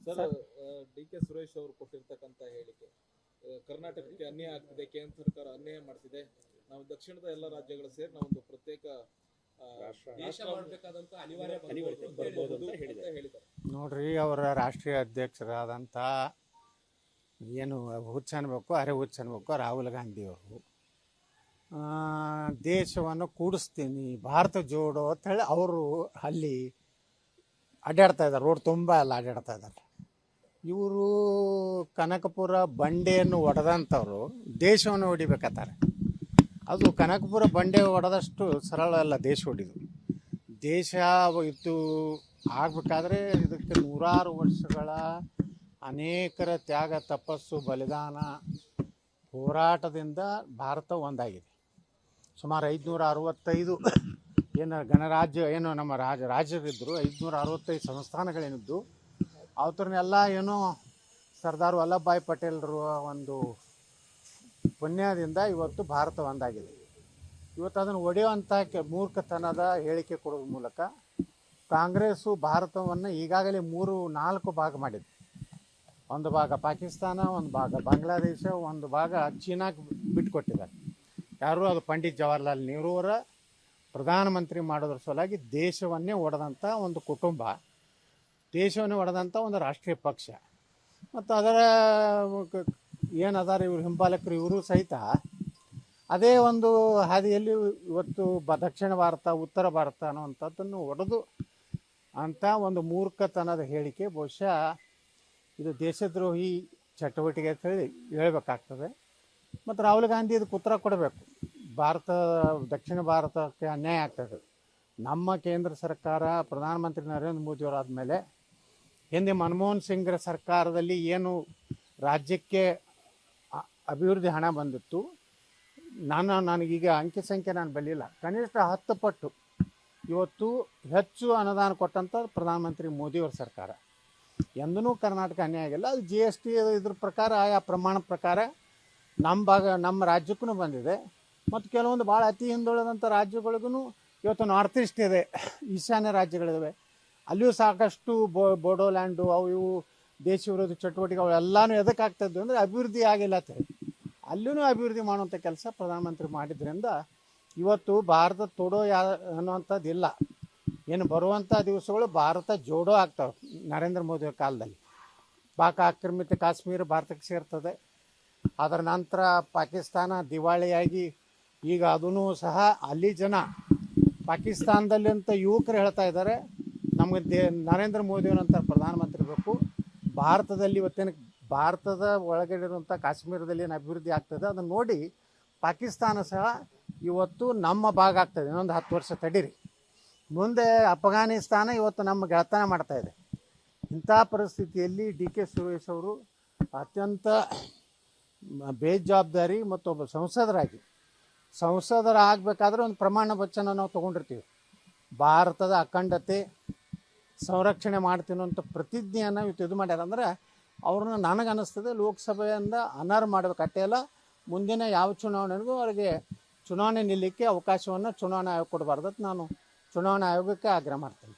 Sir, D K Suresh ಅವರು ಕೊಟ್ಟಿರ್ತಕ್ಕಂಥ ಹೇಳಿಕೆ ಕರ್ನಾಟಕಕ್ಕೆ ಅನ್ಯಾಯ ಆಗ್ತಿದೆ, ಕೇಂದ್ರ ಸರ್ಕಾರ ಅನ್ಯಾಯ ಮಾಡ್ತಿದೆ, ನಾವು ದಕ್ಷಿಣದ ಎಲ್ಲ ರಾಜ್ಯಗಳು ಸೇರಿ ನಾವೊಂದು ಪ್ರತ್ಯೇಕ ದೇಶ ಮಾಡಬೇಕಾದಂತ ಅನಿವಾರ್ಯ ಬರ್ಬೋದು ಅಂತ ಹೇಳಿದ್ದಾರೆ. ನೋಡ್ರಿ, ಅವರ ರಾಷ್ಟ್ರೀಯ ಅಧ್ಯಕ್ಷರಾದಂಥ ಏನು ಹುಚ್ಚ ಅನ್ಬೇಕು ಅರೆ ಹುಚ್ಚ ಅನ್ಬೇಕು ರಾಹುಲ್ ಗಾಂಧಿ ಅವರು ದೇಶವನ್ನು ಕೂಡಿಸ್ತೀನಿ ಭಾರತ ಜೋಡೋ ಅಂತೇಳಿ ಅವರು ಅಲ್ಲಿ ಅಡ್ಡಾಡ್ತಾ ಇದ್ದಾರೆ. ರೋಡ್ ತುಂಬ ಎಲ್ಲ ಅಡ್ಡಾಡ್ತಾ ಇದ್ದಾರೆ. ಇವರು ಕನಕಪುರ ಬಂಡೆಯನ್ನು ಒಡೆದಂಥವ್ರು ದೇಶವನ್ನು ಹೊಡಿಬೇಕತ್ತಾರೆ. ಅದು ಕನಕಪುರ ಬಂಡೆ ಒಡೆದಷ್ಟು ಸರಳ ಅಲ್ಲ ದೇಶ ಹೊಡಿದು. ದೇಶ ಇದು ಆಗಬೇಕಾದ್ರೆ ಇದಕ್ಕೆ ನೂರಾರು ವರ್ಷಗಳ ಅನೇಕರ ತ್ಯಾಗ ತಪಸ್ಸು ಬಲಿದಾನ ಹೋರಾಟದಿಂದ ಭಾರತ ಒಂದಾಗಿದೆ. ಸುಮಾರು 565 ಏನು ಗಣರಾಜ್ಯ ಏನು ನಮ್ಮ ರಾಜ್ಯರಿದ್ದರು, 565 ಸಂಸ್ಥಾನಗಳೇನಿದ್ದು ಅವ್ರನ್ನೆಲ್ಲ ಏನೋ ಸರ್ದಾರ್ ವಲ್ಲಭಭಾಯಿ ಪಟೇಲರು ಒಂದು ಪುಣ್ಯದಿಂದ ಇವತ್ತು ಭಾರತ ಒಂದಾಗಿದೆ. ಇವತ್ತು ಅದನ್ನು ಒಡೆಯುವಂಥ ಮೂರ್ಖತನದ ಹೇಳಿಕೆ ಕೊಡೋದ್ರ ಮೂಲಕ ಕಾಂಗ್ರೆಸ್ಸು ಭಾರತವನ್ನು ಈಗಾಗಲೇ 3-4 ಭಾಗ ಮಾಡಿದೆ. ಒಂದು ಭಾಗ ಪಾಕಿಸ್ತಾನ, ಒಂದು ಭಾಗ ಬಾಂಗ್ಲಾದೇಶ, ಒಂದು ಭಾಗ ಚೀನಾಕ್ಕೆ ಬಿಟ್ಟುಕೊಟ್ಟಿದ್ದಾರೆ. ಯಾರು ಅದು ಪಂಡಿತ್ ಜವಾಹರ್ಲಾಲ್ ನೆಹರು ಅವರ ಪ್ರಧಾನಮಂತ್ರಿ ಮಾಡೋದ್ರ ಸಲುವಾಗಿ ದೇಶವನ್ನೇ ಒಡೆದಂಥ ಒಂದು ಕುಟುಂಬ, ದೇಶವನ್ನೇ ಒಡೆದಂಥ ಒಂದು ರಾಷ್ಟ್ರೀಯ ಪಕ್ಷ. ಮತ್ತು ಅದರ ಏನದಾರ ಇವರು ಹಿಂಬಾಲಕರು ಇವರು ಸಹಿತ ಅದೇ ಒಂದು ಹಾದಿಯಲ್ಲಿ ಇವತ್ತು ದಕ್ಷಿಣ ಭಾರತ ಉತ್ತರ ಭಾರತ ಅನ್ನುವಂಥದ್ದನ್ನು ಒಡೆದು ಅಂಥ ಒಂದು ಮೂರ್ಖತನದ ಹೇಳಿಕೆ ಬಹುಶಃ ಇದು ದೇಶದ್ರೋಹಿ ಚಟುವಟಿಕೆ ಅಂತ ಹೇಳಿ ಹೇಳಬೇಕಾಗ್ತದೆ. ಮತ್ತು ರಾಹುಲ್ ಗಾಂಧಿ ಇದಕ್ಕೆ ಉತ್ತರ ಕೊಡಬೇಕು. ದಕ್ಷಿಣ ಭಾರತಕ್ಕೆ ಅನ್ಯಾಯ ಆಗ್ತದೆ. ನಮ್ಮ ಕೇಂದ್ರ ಸರ್ಕಾರ ಪ್ರಧಾನಮಂತ್ರಿ ನರೇಂದ್ರ ಮೋದಿಯವರಾದ ಮೇಲೆ ಹಿಂದೆ ಮನಮೋಹನ್ ಸಿಂಗ್ರ ಸರ್ಕಾರದಲ್ಲಿ ಏನು ರಾಜ್ಯಕ್ಕೆ ಅಭಿವೃದ್ಧಿ ಹಣ ಬಂದಿತ್ತು, ನನಗೀಗ ಅಂಕಿ ಸಂಖ್ಯೆ ನಾನು ಬರಲಿಲ್ಲ, ಕನಿಷ್ಠ 10 ಪಟ್ಟು ಇವತ್ತು ಹೆಚ್ಚು ಅನುದಾನ ಕೊಟ್ಟಂಥ ಪ್ರಧಾನಮಂತ್ರಿ ಮೋದಿಯವರ ಸರ್ಕಾರ. ಎಂದೂ ಕರ್ನಾಟಕ ಅನ್ಯಾಯ ಆಗಿಲ್ಲ. ಅದು GST ಇದ್ರ ಪ್ರಕಾರ ಆಯಾ ಪ್ರಮಾಣ ಪ್ರಕಾರ ನಮ್ಮ ರಾಜ್ಯಕ್ಕೂ ಬಂದಿದೆ. ಮತ್ತು ಕೆಲವೊಂದು ಭಾಳ ಅತಿ ಹಿಂದುಳಿದಂಥ ರಾಜ್ಯಗಳಿಗೂ ಇವತ್ತು ನಾರ್ತ್ ಈಸ್ಟ್ ಇದೆ, ಈಶಾನ್ಯ ರಾಜ್ಯಗಳಿವೆ, ಅಲ್ಲಿಯೂ ಸಾಕಷ್ಟು ಬೋಡೋಲ್ಯಾಂಡು ಅವು ಇವು ದೇಶ ವಿರೋಧಿ ಚಟುವಟಿಕೆಗಳು ಎಲ್ಲನೂ ಎದಕ್ಕಾಗ್ತಾಯಿದ್ವು ಅಂದರೆ ಅಭಿವೃದ್ಧಿ ಆಗಿಲ್ಲ ಅಂತ ಹೇಳಿ. ಅಲ್ಲಿಯೂ ಅಭಿವೃದ್ಧಿ ಮಾಡುವಂಥ ಕೆಲಸ ಪ್ರಧಾನಮಂತ್ರಿ ಮಾಡಿದ್ರಿಂದ ಇವತ್ತು ಭಾರತ ತೊಡೋ ಅನ್ನುವಂಥದ್ದು ಇಲ್ಲ. ಏನು ಬರುವಂಥ ದಿವಸಗಳು ಭಾರತ ಜೋಡೋ ಆಗ್ತವೆ. ನರೇಂದ್ರ ಮೋದಿ ಕಾಲದಲ್ಲಿ ಪಾಕ್ ಆಕ್ರಮಿತ ಕಾಶ್ಮೀರ ಭಾರತಕ್ಕೆ ಸೇರ್ತದೆ. ಅದರ ನಂತರ ಪಾಕಿಸ್ತಾನ ದಿವಾಳಿಯಾಗಿ ಈಗ ಅದೂ ಸಹ ಅಲ್ಲಿ ಜನ ಪಾಕಿಸ್ತಾನದಲ್ಲಿ ಅಂತ ಯುವಕರು ಹೇಳ್ತಾ ಇದ್ದಾರೆ ನಮಗೆ ನರೇಂದ್ರ ಮೋದಿಯವರಂಥ ಪ್ರಧಾನಮಂತ್ರಿ ಬೇಕು. ಭಾರತದಲ್ಲಿ ಇವತ್ತೇನು ಭಾರತದ ಒಳಗಡೆ ಇರುವಂಥ ಕಾಶ್ಮೀರದಲ್ಲಿ ಏನು ಅಭಿವೃದ್ಧಿ ಆಗ್ತದೆ ಅದನ್ನು ನೋಡಿ ಪಾಕಿಸ್ತಾನ ಸಹ ಇವತ್ತು ನಮ್ಮ ಭಾಗ ಆಗ್ತದೆ. ಇನ್ನೊಂದು 10 ವರ್ಷ ತಡೀರಿ, ಮುಂದೆ ಅಫ್ಘಾನಿಸ್ತಾನ ಇವತ್ತು ನಮ್ಮ ಗೆಳತನ ಮಾಡ್ತಾಯಿದೆ. ಇಂಥ ಪರಿಸ್ಥಿತಿಯಲ್ಲಿ ಡಿ ಕೆ ಸುರೇಶ್ ಅವರು ಅತ್ಯಂತ ಬೇಜವಾಬ್ದಾರಿ ಮತ್ತು ಒಬ್ಬ ಸಂಸದರಾಗಬೇಕಾದ್ರೆ ಒಂದು ಪ್ರಮಾಣ ವಚನ ನಾವು ತೊಗೊಂಡಿರ್ತೀವಿ. ಭಾರತದ ಅಖಂಡತೆ ಸಂರಕ್ಷಣೆ ಮಾಡ್ತೀನಿ ಅಂತ ಪ್ರತಿಜ್ಞೆಯನ್ನು ಇವತ್ತು ಇದು ಮಾಡ್ಯಾರ. ಅಂದರೆ ಅವ್ರನ್ನ ನನಗನ್ನಿಸ್ತದೆ ಲೋಕಸಭೆಯಿಂದ ಅನರ್ಹ ಮಾಡಬೇಕು. ಅಷ್ಟೇ ಅಲ್ಲ, ಮುಂದಿನ ಯಾವ ಚುನಾವಣೆಗೂ ಅವರಿಗೆ ಚುನಾವಣೆ ನಿಲ್ಲಲಿಕ್ಕೆ ಅವಕಾಶವನ್ನು ಚುನಾವಣಾ ಆಯೋಗ ಕೊಡಬಾರ್ದು. ನಾನು ಚುನಾವಣಾ ಆಯೋಗಕ್ಕೆ ಆಗ್ರಹ ಮಾಡ್ತೀನಿ.